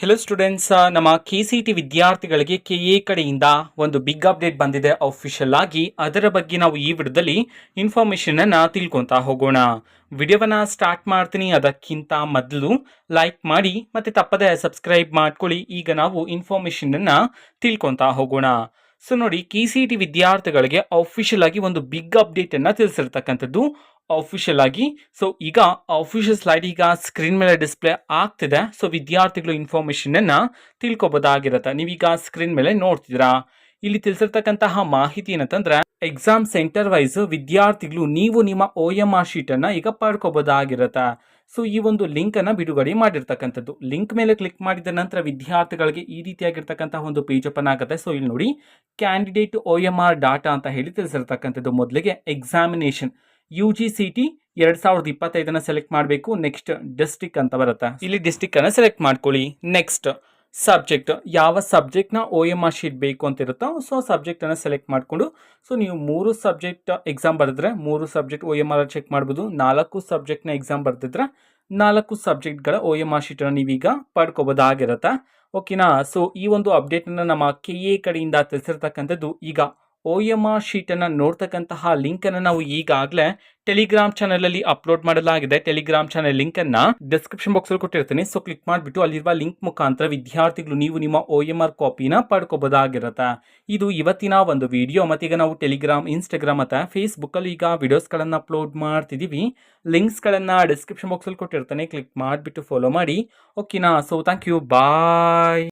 Hello students, ನಮ್ಮ KCET ವಿದ್ಯಾರ್ಥಿಗಳಿಗೆ KA ಕಡೆಯಿಂದ ಒಂದು ಬಿಗ್ ಅಪ್ಡೇಟ್ ಬಂದಿದೆ ಅಫಿಷಿಯಲ್ ಆಗಿ. ಅದರ ಬಗ್ಗೆ ನಾವು ಈ ವಿಡಿಯೋದಲ್ಲಿ ಇನ್ಫಾರ್ಮೇಷನ್ ಅನ್ನ ತಿಳ್ಕೊಂತಾ ಹೋಗೋಣ. ವಿಡಿಯೋವನ್ನ ಸ್ಟಾರ್ಟ್ ಮಾಡ್ತೀನಿ. ಅದಕ್ಕಿಂತ ಮೊದಲು ಲೈಕ್ ಮಾಡಿ ಮತ್ತೆ ತಪ್ಪದೆ ಸಬ್ಸ್ಕ್ರೈಬ್ ಮಾಡ್ಕೊಳ್ಳಿ. ಈಗ ನಾವು ಇನ್ಫಾರ್ಮೇಷನ್ ಅನ್ನ ತಿಳ್ಕೊಂತಾ ಹೋಗೋಣ. ಸೊ ನೋಡಿ, KCET ವಿದ್ಯಾರ್ಥಿಗಳಿಗೆ ಅಫಿಷಿಯಲ್ ಆಗಿ ಒಂದು ಬಿಗ್ ಅಪ್ಡೇಟ್ ಅನ್ನ ತಿಳಿಸಿರ್ತಕ್ಕಂಥದ್ದು ಅಫಿಷಿಯಲ್ ಆಗಿ. ಸೊ ಈಗ ಅಫಿಷಿಯಲ್ ಸ್ಲೈಡ್ ಈಗ ಸ್ಕ್ರೀನ್ ಮೇಲೆ ಡಿಸ್ಪ್ಲೇ ಆಗ್ತಿದೆ. ಸೊ ವಿದ್ಯಾರ್ಥಿಗಳು ಇನ್ಫಾರ್ಮೇಶನ್ ಅನ್ನ ತಿಳ್ಕೊಬೋದಾಗಿರುತ್ತೆ. ನೀವೀಗ ಸ್ಕ್ರೀನ್ ಮೇಲೆ ನೋಡ್ತಿದ್ದೀರಾ. ಇಲ್ಲಿ ತಿಳಿಸಿರ್ತಕ್ಕಂತಹ ಮಾಹಿತಿ ಏನಂತಂದ್ರೆ, ಎಕ್ಸಾಮ್ ಸೆಂಟರ್ ವೈಸ್ ವಿದ್ಯಾರ್ಥಿಗಳು ನೀವು ನಿಮ್ಮ OMR ಶೀಟ್ ಅನ್ನ ಈಗ ಪಡ್ಕೋಬೋದಾಗಿರುತ್ತೆ. ಸೊ ಈ ಒಂದು ಲಿಂಕ್ ಅನ್ನ ಬಿಡುಗಡೆ ಮಾಡಿರ್ತಕ್ಕಂಥದ್ದು. ಲಿಂಕ್ ಮೇಲೆ ಕ್ಲಿಕ್ ಮಾಡಿದ ನಂತರ ವಿದ್ಯಾರ್ಥಿಗಳಿಗೆ ಈ ರೀತಿಯಾಗಿರ್ತಕ್ಕಂತಹ ಒಂದು ಪೇಜ್ ಓಪನ್ ಆಗುತ್ತೆ. ಸೊ ಇಲ್ಲಿ ನೋಡಿ, ಕ್ಯಾಂಡಿಡೇಟ್ OMR ಡಾಟಾ ಅಂತ ಹೇಳಿ ತಿಳಿಸಿರ್ತಕ್ಕಂಥದ್ದು. ಮೊದಲಿಗೆ ಎಕ್ಸಾಮಿನೇಷನ್ UGCT 2025 ಸೆಲೆಕ್ಟ್ ಮಾಡಬೇಕು. ನೆಕ್ಸ್ಟ್ ಡಿಸ್ಟ್ರಿಕ್ಟ್ ಅಂತ ಬರುತ್ತೆ. ಇಲ್ಲಿ ಡಿಸ್ಟ್ರಿಕ್ಟ್ ಅನ್ನ ಸೆಲೆಕ್ಟ್ ಮಾಡ್ಕೊಳ್ಳಿ. ನೆಕ್ಸ್ಟ್ ಸಬ್ಜೆಕ್ಟ್, ಯಾವ ಸಬ್ಜೆಕ್ಟ್ನ OMR ಶೀಟ್ ಬೇಕು ಅಂತ ಇರುತ್ತೋ ಸೊ ಸಬ್ಜೆಕ್ಟ್ ಅನ್ನ ಸೆಲೆಕ್ಟ್ ಮಾಡಿಕೊಂಡು, ಸೊ ನೀವು 3 ಸಬ್ಜೆಕ್ಟ್ ಎಕ್ಸಾಮ್ ಬರೆದ್ರೆ 3 ಸಬ್ಜೆಕ್ಟ್ OMR ಚೆಕ್ ಮಾಡ್ಬೋದು. 4 ಸಬ್ಜೆಕ್ಟ್ನ ಎಕ್ಸಾಮ್ ಬರ್ತಿದ್ರೆ 4 ಸಬ್ಜೆಕ್ಟ್ಗಳ OMR ಶೀಟ್ ಅನ್ನು ನೀವೀಗ ಪಡ್ಕೋಬೋದಾಗಿರುತ್ತೆ. ಓಕೆನಾ. ಸೊ ಈ ಒಂದು ಅಪ್ಡೇಟ್ ಅನ್ನ ನಮ್ಮ KA ಕಡೆಯಿಂದ ತಿಳಿಸಿರ್ತಕ್ಕಂಥದ್ದು. ಈಗ OMR ಶೀಟ್ ಅನ್ನ ನೋಡ್ತಕ್ಕಂತಹ ಲಿಂಕ್ ಅನ್ನ ನಾವು ಈಗಾಗಲೇ ಟೆಲಿಗ್ರಾಮ್ ಚಾನೆಲ್ ಅಲ್ಲಿ ಅಪ್ಲೋಡ್ ಮಾಡಲಾಗಿದೆ. ಟೆಲಿಗ್ರಾಮ್ ಚಾನೆಲ್ ಲಿಂಕ್ ಅನ್ನ ಡಿಸ್ಕ್ರಿಪ್ಷನ್ ಬಾಕ್ಸ್ ಅಲ್ಲಿ ಕೊಟ್ಟಿರ್ತೀನಿ. ಸೊ ಕ್ಲಿಕ್ ಮಾಡಿಬಿಟ್ಟು ಅಲ್ಲಿರುವ ಲಿಂಕ್ ಮುಖಾಂತರ ವಿದ್ಯಾರ್ಥಿಗಳು ನೀವು ನಿಮ್ಮ OMR ಕಾಪಿನ ಪಡ್ಕೋಬಹುದಾಗಿರುತ್ತೆ. ಇದು ಇವತ್ತಿನ ಒಂದು ವಿಡಿಯೋ. ಮತ್ತೀಗ ನಾವು ಟೆಲಿಗ್ರಾಮ್, ಇನ್ಸ್ಟಾಗ್ರಾಮ್ ಮತ್ತೆ ಫೇಸ್ಬುಕ್ ಅಲ್ಲಿ ಈಗ ವಿಡಿಯೋಸ್ ಗಳನ್ನ ಅಪ್ಲೋಡ್ ಮಾಡ್ತಿದೀವಿ. ಲಿಂಕ್ಸ್ ಗಳನ್ನ ಡಿಸ್ಕ್ರಿಪ್ಷನ್ ಬಾಕ್ಸ್ ಅಲ್ಲಿ ಕೊಟ್ಟಿರ್ತಾನೆ. ಕ್ಲಿಕ್ ಮಾಡಿಬಿಟ್ಟು ಫಾಲೋ ಮಾಡಿ. ಓಕೆನಾ. So thank you, bye.